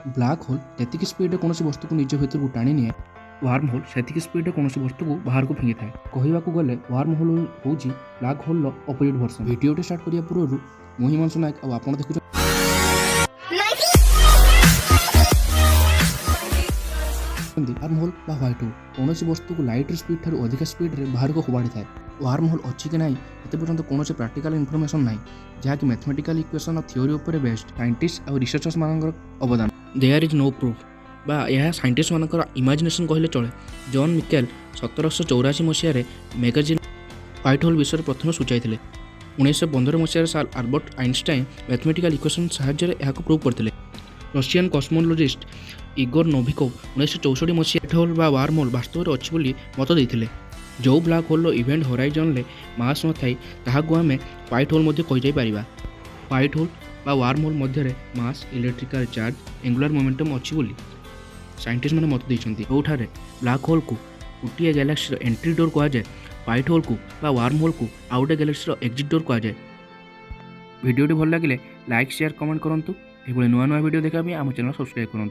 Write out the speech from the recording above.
Block whole जेतिकी speed कौन वस्तु को निज भर को टाणी निए वार्म होल से स्पीड कौन वस्तु को बाहर को फिंगी थाए। कहवाक गले वार्म होल हूँ black hole opposite version. Video start करने पूर्व मुझे हिमांशु नायक और आप देखुं वार्म होल बा व्हाइट होल कौन वस्तु को लाइट स्पीड ठार अधिक स्पीड रे बाहर को फोड़ी थाए। वार्म होल अच्छी कि ना ये पर्यटन कौन प्राक्टिकल इनफॉरमेशन ना जहाँकि मैथमेटिकल इक्वेशन और थ्योरी उपर बेस्ड साइंटिस्ट और रिसर्चर्स मान अवदान देयर इज नो प्रूफ बा यह साइंटिस्ट मानकर इमेजिनेशन कहले चले। जॉन मिकेल 1784 मसीह मैगजीन व्हाइट होल विषय प्रथम सूचाई 1915 मसीह साल आल्बर्ट आइंस्टाइन मैथमेटिकल इक्वेशन साहाय्य यह प्रूव करते। रशियन कस्मोलॉजिस्ट इगोर नोविकोव 1964 मसीह व्हाइट होल बा वार्म होल वास्तव में अच्छी बोली मत देते। जो ब्लाक होल इवेंट होराइजन में मास न थाई ताहाकु आमे व्हाइट होल मध्य कहि जाई परिबा। व्हाइट होल बा वार्म होल मध्य मास इलेक्ट्रिकल चार्ज एंगुलर मोमेंटम अच्छी बोली साइंटिस्ट मैंने मत देइछंती। जोठारे ब्लाक होल को गोटे गैलेक्सी एंट्री डोर कह जाए, व्हाइट होल को बा वार्म होल को आउ गोटे गैलेक्सी एग्जिट डोर कह जाए। वीडियो भल लगे लाइक शेयर कमेंट करूँ। ये नुआ नुआ वीडियो देखा आम चैनल सब्सक्राइब करूँ।